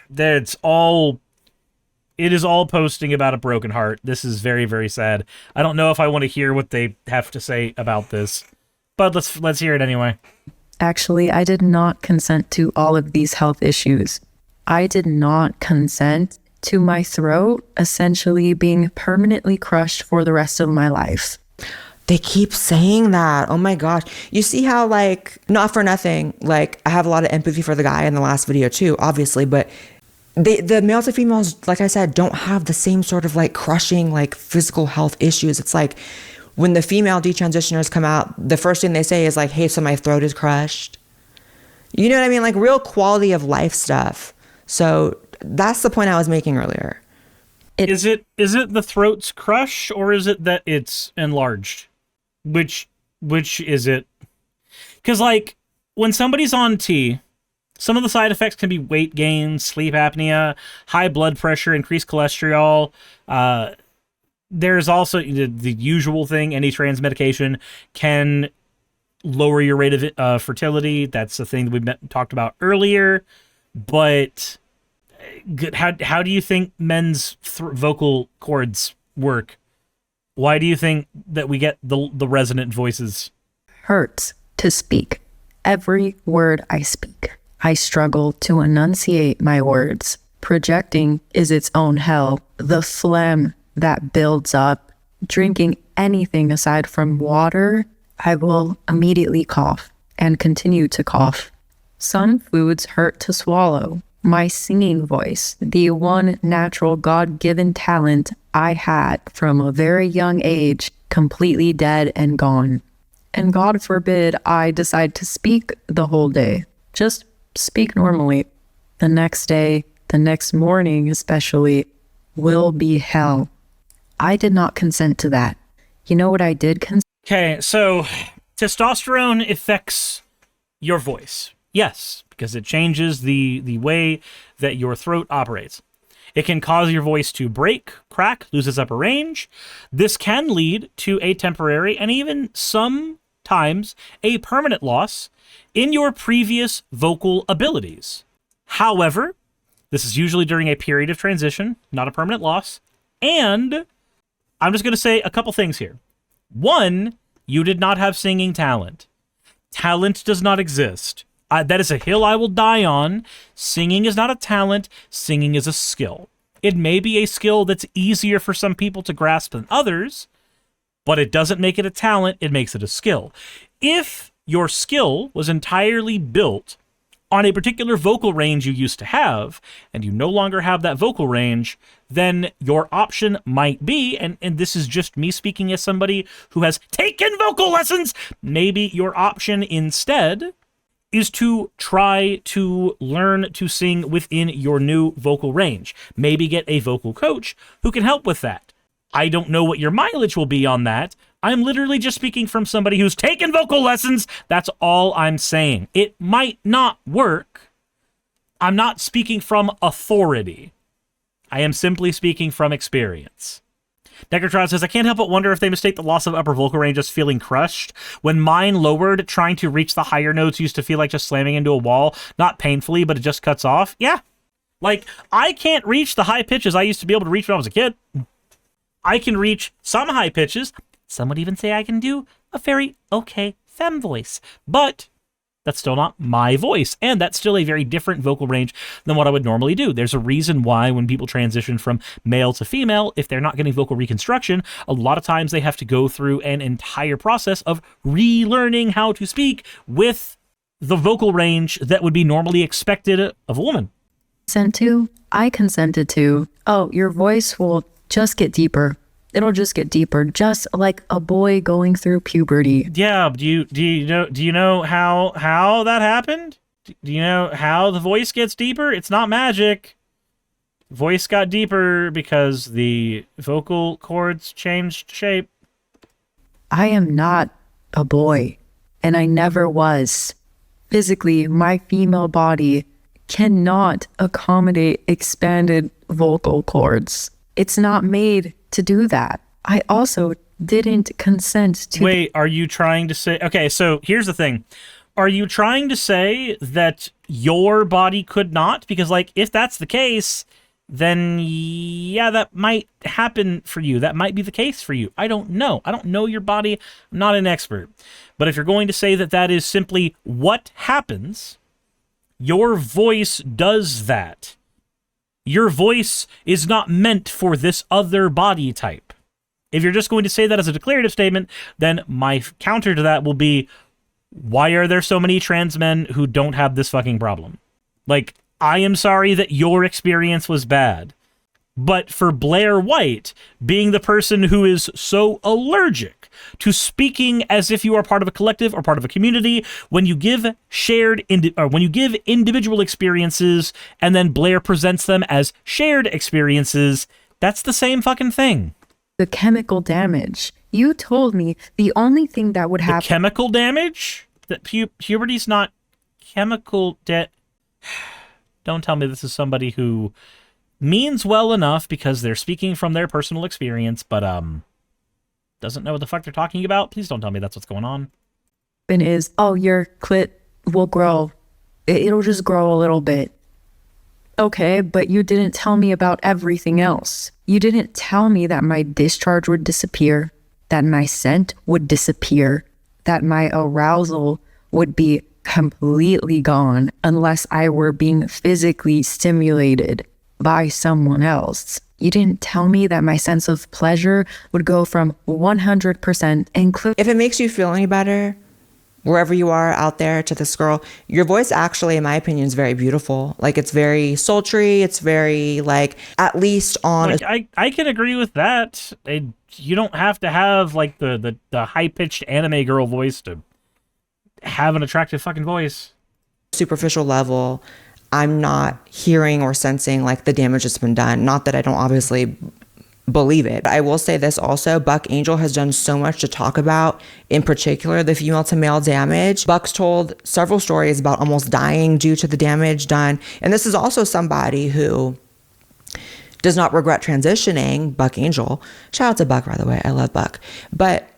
is all posting about a broken heart. This is very, very sad. I don't know if I want to hear what they have to say about this, but let's hear it anyway. Actually, I did not consent to all of these health issues. I did not consent to my throat essentially being permanently crushed for the rest of my life. They keep saying that. Oh my gosh. You see how, like, not for nothing, like, I have a lot of empathy for the guy in the last video too, obviously, but the males and females, like I said, don't have the same sort of like crushing, like physical health issues. It's like when the female detransitioners come out, the first thing they say is like, hey, so my throat is crushed. You know what I mean? Like real quality of life stuff. So that's the point I was making earlier. Is it the throat's crush, or is it that it's enlarged? Which is it? Because, like, when somebody's on T, some of the side effects can be weight gain, sleep apnea, high blood pressure, increased cholesterol. There's also the usual thing, any trans medication can lower your rate of fertility. That's the thing that we talked about earlier. But how do you think men's vocal cords work? Why do you think that we get the resonant voices? Hurts to speak. Every word I speak. I struggle to enunciate my words. Projecting is its own hell. The phlegm that builds up. Drinking anything aside from water, I will immediately cough and continue to cough. Some foods hurt to swallow. My singing voice, the one natural God-given talent I had from a very young age, completely dead and gone. And God forbid I decide to speak the whole day. Just speak normally. The next day, the next morning especially, will be hell. I did not consent to that. You know what I did consent? Okay, so testosterone affects your voice. Yes, because it changes the way that your throat operates. It can cause your voice to break, crack, lose its upper range. This can lead to a temporary and even sometimes a permanent loss in your previous vocal abilities. However, this is usually during a period of transition, not a permanent loss. And I'm just going to say a couple things here. One, you did not have singing talent. Talent does not exist. That is a hill I will die on. Singing is not a talent. Singing is a skill. It may be a skill that's easier for some people to grasp than others, but it doesn't make it a talent. It makes it a skill. If your skill was entirely built on a particular vocal range you used to have, and you no longer have that vocal range, then your option might be, and this is just me speaking as somebody who has taken vocal lessons, maybe your option instead is to try to learn to sing within your new vocal range. Maybe get a vocal coach who can help with that. I don't know what your mileage will be on that. I'm literally just speaking from somebody who's taken vocal lessons. That's all I'm saying. It might not work. I'm not speaking from authority. I am simply speaking from experience. Necrotron says, I can't help but wonder if they mistake the loss of upper vocal range as feeling crushed. When mine lowered, trying to reach the higher notes used to feel like just slamming into a wall. Not painfully, but it just cuts off. Yeah. Like, I can't reach the high pitches I used to be able to reach when I was a kid. I can reach some high pitches. Some would even say I can do a very okay femme voice. But that's still not my voice, and that's still a very different vocal range than what I would normally do. There's a reason why when people transition from male to female, if they're not getting vocal reconstruction, a lot of times they have to go through an entire process of relearning how to speak with the vocal range that would be normally expected of a woman. I consented to, oh, your voice will just get deeper. It'll just get deeper, just like a boy going through puberty. Yeah, do you know how that happened? Do you know how the voice gets deeper? It's not magic. Voice got deeper because the vocal cords changed shape. I am not a boy, and I never was. Physically, my female body cannot accommodate expanded vocal cords. It's not made to do that. I also didn't consent to... Wait, are you trying to say... Okay, so here's the thing. Are you trying to say that your body could not? Because, like, if that's the case, then yeah, that might happen for you. That might be the case for you. I don't know. I don't know your body. I'm not an expert. But if you're going to say that that is simply what happens, your voice does that. Your voice is not meant for this other body type. If you're just going to say that as a declarative statement, then my counter to that will be, why are there so many trans men who don't have this fucking problem? Like, I am sorry that your experience was bad. But for Blaire White, being the person who is so allergic to speaking as if you are part of a collective or part of a community, when you give when you give individual experiences and then Blaire presents them as shared experiences, that's the same fucking thing. The chemical damage. You told me the only thing that would happen... The chemical damage? That puberty's not chemical Don't tell me this is somebody who means well enough because they're speaking from their personal experience, but doesn't know what the fuck they're talking about. Please don't tell me that's what's going on. Is, oh, your clit will grow. It'll just grow a little bit. Okay, but you didn't tell me about everything else. You didn't tell me that my discharge would disappear, that my scent would disappear, that my arousal would be completely gone unless I were being physically stimulated by someone else. You didn't tell me that my sense of pleasure would go from 100% include. If it makes you feel any better, wherever you are out there, to this girl, your voice actually, in my opinion, is very beautiful. Like, it's very sultry. It's very, like, at least on... Like, I can agree with that. You don't have to have, like, the high-pitched anime girl voice to have an attractive fucking voice. Superficial level, I'm not hearing or sensing like the damage that's been done. Not that I don't obviously believe it. I will say this also, Buck Angel has done so much to talk about, in particular, the female to male damage. Buck's told several stories about almost dying due to the damage done. And this is also somebody who does not regret transitioning, Buck Angel. Shout out to Buck, by the way. I love Buck. But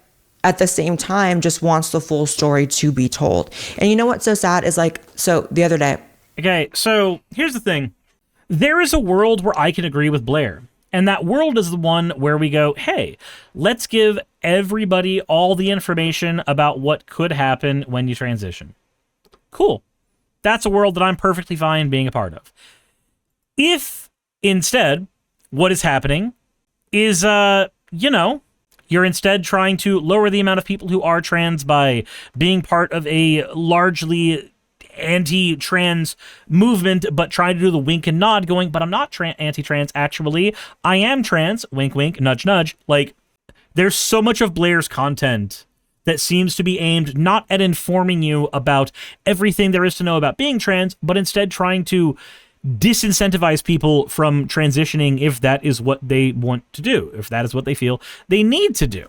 at the same time, just wants the full story to be told. And you know what's so sad is like, so the other day. Okay, so here's the thing. There is a world where I can agree with Blaire. And that world is the one where we go, hey, let's give everybody all the information about what could happen when you transition. Cool. That's a world that I'm perfectly fine being a part of. If instead, what is happening is, you're instead trying to lower the amount of people who are trans by being part of a largely anti-trans movement, but trying to do the wink and nod going, but I'm not anti-trans, actually. I am trans, wink, wink, nudge, nudge. Like, there's so much of Blaire's content that seems to be aimed not at informing you about everything there is to know about being trans, but instead trying to disincentivize people from transitioning if that is what they want to do, if that is what they feel they need to do.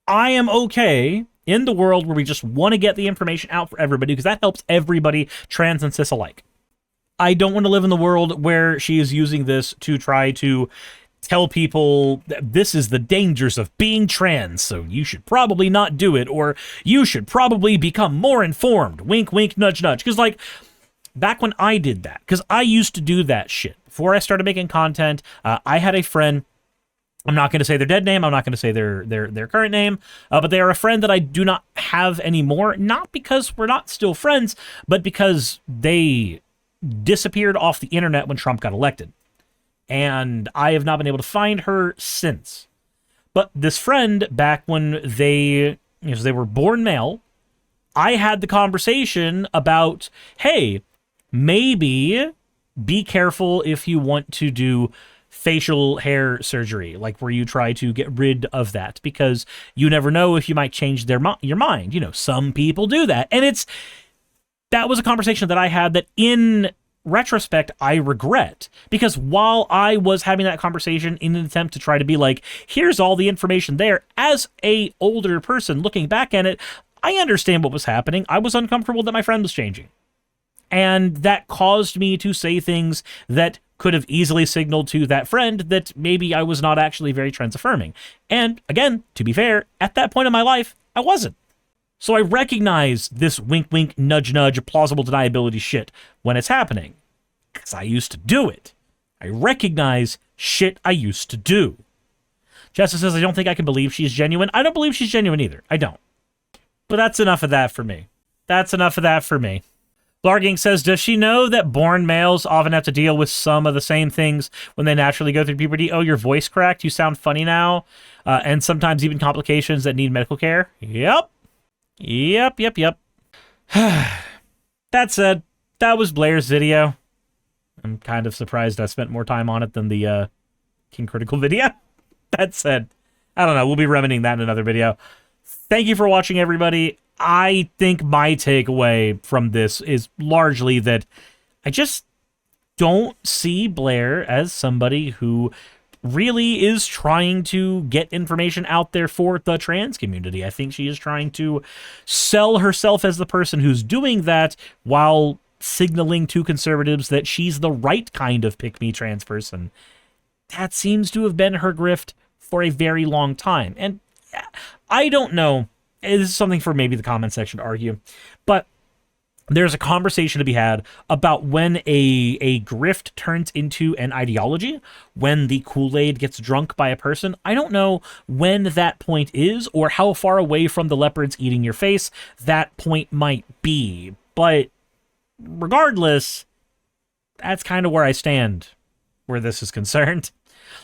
I am okay in the world where we just want to get the information out for everybody because that helps everybody, trans and cis alike. I don't want to live in the world where she is using this to try to tell people that this is the dangers of being trans, so you should probably not do it, or you should probably become more informed. Wink, wink, nudge, nudge. Because, like, back when I did that, because I used to do that shit. Before I started making content, I had a friend. I'm not going to say their dead name. I'm not going to say their current name, but they are a friend that I do not have anymore. Not because we're not still friends, but because they disappeared off the internet when Trump got elected. And I have not been able to find her since. But this friend, back when they were born male, I had the conversation about, hey, maybe be careful if you want to do facial hair surgery, like where you try to get rid of that, because you never know if you might change your mind. You know, some people do that. And that was a conversation that I had that in retrospect, I regret, because while I was having that conversation in an attempt to try to be like, here's all the information there, as a older person looking back at it, I understand what was happening. I was uncomfortable that my friend was changing. And that caused me to say things that could have easily signaled to that friend that maybe I was not actually very trans-affirming. And again, to be fair, at that point in my life, I wasn't. So I recognize this wink, wink, nudge, nudge, plausible deniability shit when it's happening. Because I used to do it. I recognize shit I used to do. Jessica says, I don't think I can believe she's genuine. I don't believe she's genuine either. I don't. But that's enough of that for me. That's enough of that for me. Blarging says, does she know that born males often have to deal with some of the same things when they naturally go through puberty? Oh, your voice cracked? You sound funny now? And sometimes even complications that need medical care? Yep. Yep. That said, that was Blaire's video. I'm kind of surprised I spent more time on it than the King Critical video. That said, I don't know. We'll be remedying that in another video. Thank you for watching, everybody. I think my takeaway from this is largely that I just don't see Blaire as somebody who really is trying to get information out there for the trans community. I think she is trying to sell herself as the person who's doing that while signaling to conservatives that she's the right kind of pick-me trans person. That seems to have been her grift for a very long time. And I don't know. This is something for maybe the comment section to argue. But there's a conversation to be had about when a grift turns into an ideology, when the Kool-Aid gets drunk by a person. I don't know when that point is or how far away from the leopards eating your face that point might be. But regardless, that's kind of where I stand where this is concerned.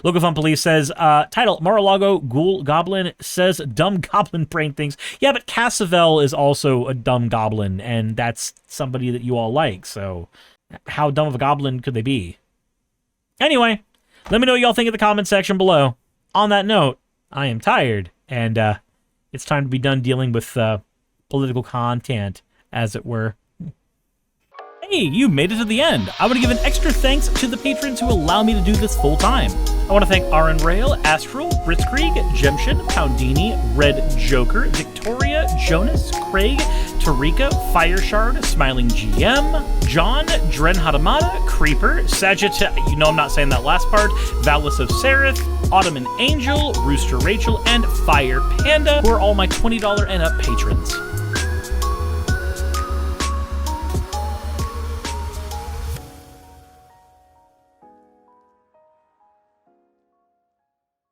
Local Fun Police says, title, Mar-a-Lago Ghoul Goblin says dumb goblin brain things. Yeah, but Cassavel is also a dumb goblin, and that's somebody that you all like, so how dumb of a goblin could they be? Anyway, let me know what y'all think in the comment section below. On that note, I am tired, and it's time to be done dealing with political content, as it were. Hey, you made it to the end. I want to give an extra thanks to the patrons who allow me to do this full time. I want to thank Aaron Rail, Astral, Britzkrieg, Jemshin, Poundini, Red Joker, Victoria, Jonas, Craig, Tarika, Fireshard, Smiling GM, John, Dren Hadamada, Creeper, Sagitta, you know I'm not saying that last part, Valis of Seraph, Ottoman Angel, Rooster Rachel, and Fire Panda, who are all my $20 and up patrons.